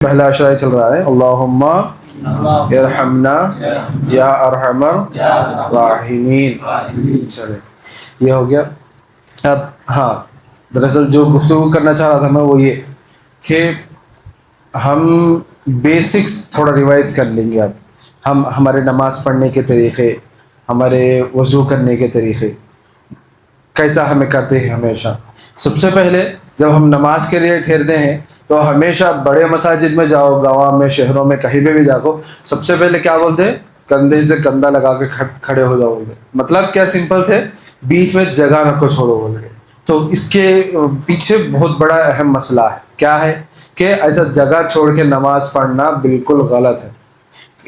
پہلا اشرا چل رہا ہے اللہم ارحمنا یا ارحم الراحمین. چلے یہ ہو گیا. اب ہاں دراصل جو گفتگو کرنا چاہ رہا تھا میں وہ یہ کہ ہم بیسکس تھوڑا ریوائز کر لیں گے. اب ہم ہمارے نماز پڑھنے کے طریقے، ہمارے وضو کرنے کے طریقے کیسا ہمیں کرتے ہیں. ہمیشہ سب سے پہلے جب ہم نماز کے لیے ٹھہرتے ہیں تو ہمیشہ بڑے مساجد میں جاؤ، گاؤں میں، شہروں میں، کہیں پہ بھی جاؤ، سب سے پہلے کیا بولتے ہیں؟ کندھے سے کندھا لگا کے کھڑے ہو جاؤ بولتے. مطلب کیا سمپل سے بیچ میں جگہ نہ کو چھوڑو بول کے. تو اس کے پیچھے بہت بڑا اہم مسئلہ ہے. کیا ہے کہ ایسا جگہ چھوڑ کے نماز پڑھنا بالکل غلط ہے.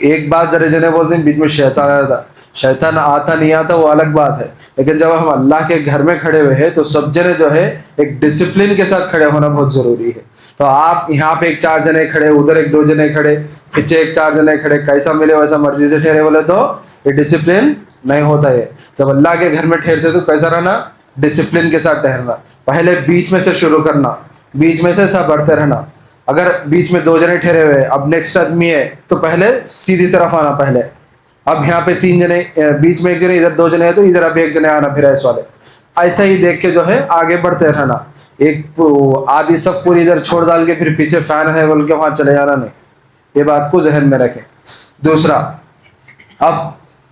ایک بات ذرا جنے بولتے ہیں بیچ میں شیطان آتا، شیطان آتا نہیں آتا وہ الگ بات ہے، لیکن جب ہم اللہ کے گھر میں کھڑے ہوئے ہیں تو سب جنے جو ہے ایک ڈسپلن کے ساتھ کھڑے ہونا بہت ضروری ہے. تو آپ یہاں پہ ایک چار جنے کھڑے، ادھر ایک دو جنے کھڑے، پیچھے ایک چار جنے کھڑے، کیسا ملے ویسا مرضی سے ٹھہرے بولے تو یہ ڈسپلن نہیں ہوتا ہے. جب اللہ کے گھر میں ٹھہرتے تو کیسا رہنا؟ ڈسپلن کے ساتھ ٹھہرنا. پہلے بیچ میں سے شروع کرنا، بیچ میں سے سب بڑھتے رہنا. اگر بیچ میں دو جنے ٹھہرے ہوئے اب نیکسٹ آدمی ہے تو پہلے سیدھی طرف آنا. پہلے اب یہاں پہ تین جنے، بیچ میں ایک جنے، ادھر دو جنے ہیں تو ادھر اب ایک جنے آنا پھر ایس والے. ایسا ہی دیکھ کے جو ہے آگے بڑھتے رہنا. ایک آدھی صف پوری ادھر چھوڑ ڈال کے پھر پیچھے فین ہے بول کے وہاں چلے جانا نہیں. یہ بات کو ذہن میں رکھیں. دوسرا، اب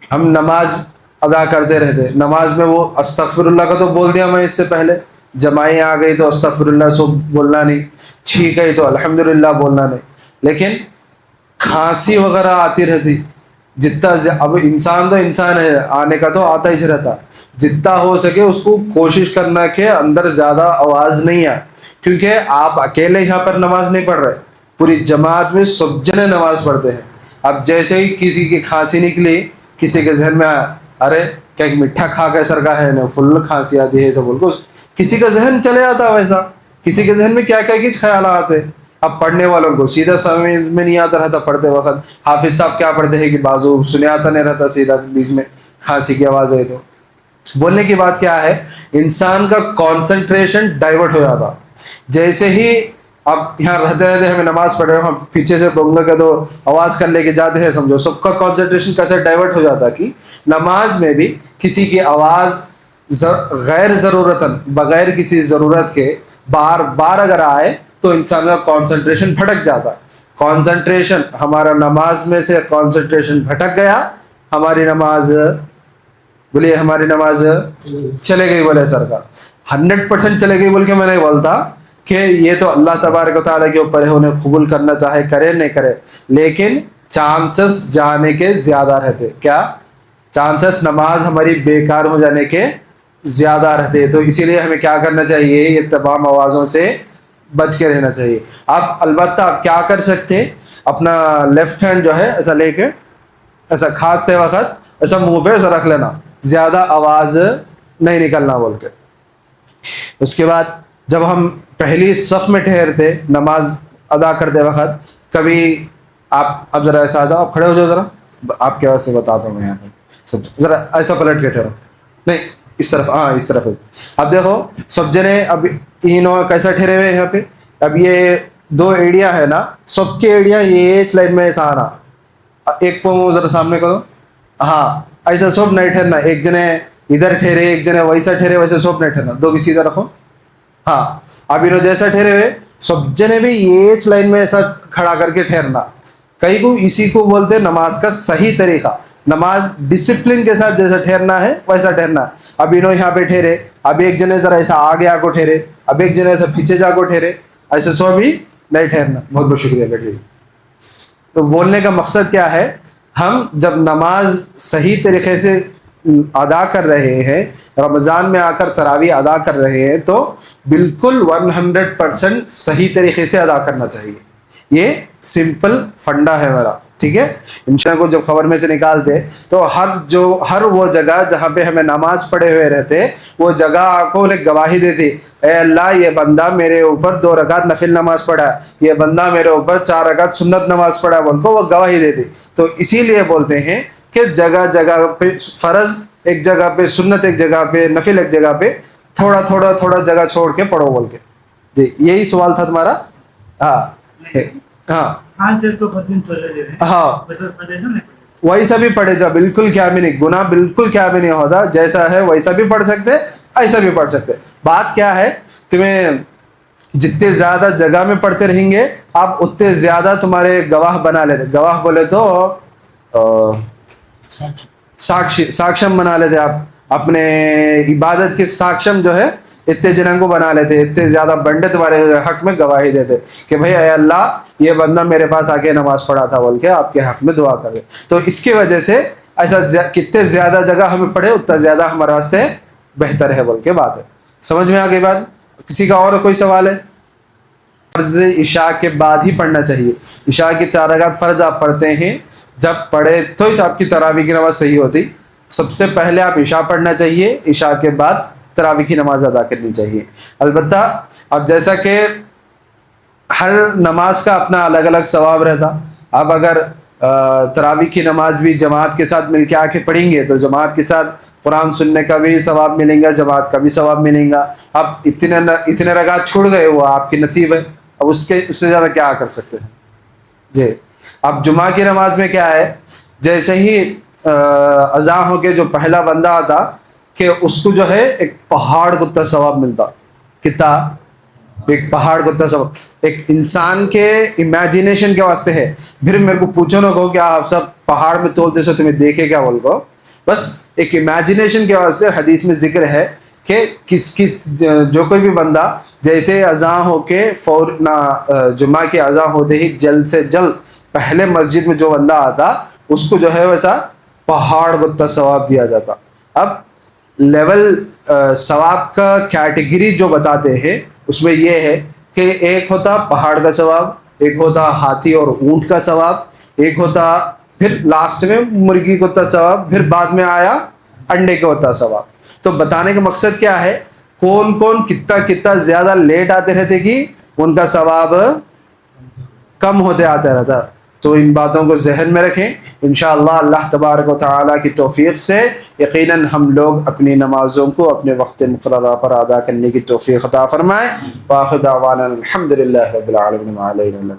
ہم نماز ادا کرتے رہتے، نماز میں وہ استغفر اللہ کا تو بول دیا میں اس سے پہلے، جماعیں آ گئی تو استغفر اللہ سو بولنا نہیں، چھینک گئی تو الحمدللہ بولنا نہیں. لیکن کھانسی وغیرہ آتی رہتی، جتنا اب انسان تو انسان ہے، آنے کا تو آتا ہی رہتا، جتنا ہو سکے اس کو کوشش کرنا کہ اندر زیادہ آواز نہیں آئے. کیونکہ آپ اکیلے یہاں پر نماز نہیں پڑھ رہے، پوری جماعت میں سب جنے نماز پڑھتے ہیں. اب جیسے ہی کسی کی کھانسی نکلی، کسی کے ذہن میں آیا ارے کیا میٹھا کھا کے سر کا ہے نا، فل کھانسی آتی ہے ایسا بول کو کسی کا ذہن چلے جاتا. ویسا کسی کے ذہن میں کیا کیا کچھ خیالات آتے. اب پڑھنے والوں کو سیدھا سمجھ میں نہیں آتا رہتا پڑھتے وقت. حافظ صاحب کیا پڑھتے ہیں کہ بازو سنے آتا نہیں رہتا، سیدھا بیچ میں کھانسی کی آواز ہے تو بولنے کی بات کیا ہے، انسان کا کانسنٹریشن ڈائیورٹ ہو جاتا. جیسے ہی اب یہاں رہتے رہتے ہمیں نماز پڑھ رہے ہم پیچھے سے بونگا کا تو آواز کر لے کے جاتے ہیں، سمجھو سب کا کانسنٹریشن کیسے ڈائیورٹ ہو جاتا کہ نماز میں بھی کسی کی آواز غیر ضرورتاً، بغیر کسی ضرورت کے بار بار اگر آئے تو انسان کا کانسنٹریشن بھٹک جاتا. کانسنٹریشن ہمارا نماز میں سے کانسنٹریشن بھٹک گیا، ہماری نماز بولیے ہماری نماز چلے گئی. بولے سر کا 100% چلے گئی بول کے میں نہیں بولتا کہ یہ تو اللہ تبارک و تعالیٰ کے اوپر ہے، انہیں قبول کرنا چاہے کرے نہیں کرے، لیکن چانسز جانے کے زیادہ رہتے. کیا چانسز نماز ہماری بیکار ہو جانے کے زیادہ رہتے. تو اسی لیے ہمیں کیا کرنا چاہیے، یہ تمام آوازوں سے بچ کے رہنا چاہیے. آپ البتہ آپ کیا کر سکتے، اپنا لیفٹ ہینڈ جو ہے ایسا لے کے ایسا کھانستے وقت ایسا منہ پہ ایسا رکھ لینا، زیادہ آواز نہیں نکلنا بول کے. اس کے بعد جب ہم پہلی صف میں ٹھہرتے نماز ادا کرتے وقت، کبھی آپ اب ذرا ایسا آ جاؤ، آپ کھڑے ہو جاؤ ذرا، آپ کے وجہ سے بتاتا ہوں میں یہاں پہ ذرا ایسا پلٹ کے ٹھہرو، نہیں اس طرف، ہاں اس طرف. اب دیکھو سب جنے اب انہوں کیسا ٹھہرے ہوئے یہاں پہ. اب یہ دو ایڑیاں ہے نا، سب کے ایڑیاں یہ لائن میں ایسا آنا. ایک پاؤں ذرا سامنے کرو، ہاں ایسا سب نہیں ٹھہرنا. ایک جنے ادھر ٹھہرے، ایک جنے ویسا ٹھہرے، ویسے سب نہیں ٹھہرنا. دو بھی سیدھا رکھو. ہاں اب انہوں جیسا ٹھہرے ہوئے سب جنے بھی یہ لائن میں ایسا کھڑا کر کے ٹھہرنا. کئی کو اسی کو بولتے نماز کا صحیح طریقہ. نماز ڈسپلن کے ساتھ جیسا ٹھہرنا ہے ویسا ٹھہرنا. اب انہوں یہاں پہ ٹھہرے، اب ایک جنے ذرا ایسا آگے آ کو ٹھہرے، اب ایک جنے ایسا پیچھے جا کو ٹھہرے، ایسے سو بھی نہیں ٹھہرنا. بہت بہت شکریہ بیٹھ جی. تو بولنے کا مقصد کیا ہے، ہم جب نماز صحیح طریقے سے ادا کر رہے ہیں، رمضان میں آ کر تراویح ادا کر رہے ہیں، تو بالکل 100% صحیح طریقے سے ادا کرنا چاہیے. یہ سمپل فنڈا ہے میرا، ٹھیک ہے. انشاء کو جب خبر میں سے نکالتے تو ہر وہ جگہ جہاں پہ ہمیں نماز پڑھے ہوئے رہتے، وہ جگہ آپ کو انہیں گواہی دیتی، اے اللہ یہ بندہ میرے اوپر 2 رکعت نفل نماز پڑھا، یہ بندہ میرے اوپر 4 رکعت سنت نماز پڑھا بول کو وہ گواہی دیتی. تو اسی لیے بولتے ہیں کہ جگہ جگہ پہ فرض ایک جگہ پہ، سنت ایک جگہ پہ، نفل ایک جگہ پہ، تھوڑا تھوڑا تھوڑا جگہ چھوڑ کے پڑھو بول کے. جی یہی سوال تھا تمہارا. ہاں ہاں تو بدن چلے دے رہے ہاں ویسا پڑھے جا نہیں ویسا بھی پڑھے جا، بالکل کیا بھی نہیں، گناہ بالکل کیا بھی نہیں ہوتا، جیسا ہے ویسا بھی پڑھ سکتے، ایسا بھی پڑھ سکتے. بات کیا ہے، تمہیں جتنے زیادہ جگہ میں پڑھتے رہیں گے آپ اتنے زیادہ تمہارے گواہ بنا لیتے. گواہ بولے تو ساکشم بنا لیتے، آپ اپنے عبادت کے ساکشم جو ہے اتنے جنوں کو بنا لیتے، اتنے زیادہ بندے تمہارے حق میں گواہی دیتے کہ بھائی اے اللہ یہ بندہ میرے پاس آ کے نماز پڑھا تھا بول کے آپ کے حق میں دعا کر دے. تو اس کی وجہ سے ایسا کتنے زیادہ جگہ ہمیں پڑھے اتنا زیادہ ہمارے واسطے بہتر ہے بول کے بات ہے. سمجھ میں آ گئی بات؟ کسی کا اور کوئی سوال ہے؟ فرض عشاء کے بعد ہی پڑھنا چاہیے. عشاء کی 4 رکعت فرض آپ پڑھتے ہیں، جب پڑھے تو آپ کی تراویح کی نماز صحیح ہوتی. سب سے پہلے آپ عشاء پڑھنا چاہیے، عشاء کے بعد تراویح کی نماز ادا کرنی چاہیے. البتہ اب جیسا کہ ہر نماز کا اپنا الگ الگ ثواب رہتا، اب اگر تراویح کی نماز بھی جماعت کے ساتھ مل کے آ کے پڑھیں گے تو جماعت کے ساتھ قرآن سننے کا بھی ثواب ملیں گا، جماعت کا بھی ثواب ملیں گا. اب اتنے رکعت چھوڑ گئے وہ آپ کی نصیب ہے، اب اس سے زیادہ کیا کر سکتے ہیں جی. اب جمعہ کی نماز میں کیا ہے، جیسے ہی اذان ہو کے جو پہلا بندہ آتا کہ اس کو جو ہے ایک پہاڑ کتا ثواب ملتا. کتا ایک پہاڑ کتا ثواب، ایک انسان کے امیجنیشن کے واسطے ہے. پھر میرے کو پوچھو نہ کہو کہ آپ سب پہاڑ میں تولتے سو تمہیں دیکھے کیا بول کو، بس ایک امیجنیشن کے واسطے حدیث میں ذکر ہے کہ کس جو کوئی بھی بندہ جیسے اذان ہو کے جمعہ کی اذان ہوتے ہی جلد سے جلد پہلے مسجد میں جو بندہ آتا اس کو جو ہے ویسا پہاڑ گتا ثواب دیا جاتا. اب لیول ثواب کا کیٹیگری جو بتاتے ہیں اس میں یہ ہے کہ ایک ہوتا پہاڑ کا ثواب، ایک ہوتا ہاتھی اور اونٹ کا ثواب، ایک ہوتا پھر لاسٹ میں مرغی کو ہوتا ثواب، پھر بعد میں آیا انڈے کا ہوتا ثواب. تو بتانے کا مقصد کیا ہے، کون کون کتنا زیادہ لیٹ آتے رہتے کہ ان کا ثواب کم ہوتے آتا رہتا. تو ان باتوں کو ذہن میں رکھیں. انشاءاللہ اللہ تبارک و تعالیٰ کی توفیق سے یقیناً ہم لوگ اپنی نمازوں کو اپنے وقت مقررہ پر ادا کرنے کی توفیق عطا فرمائے. وآخر دعوانا الحمدللہ رب العالمین.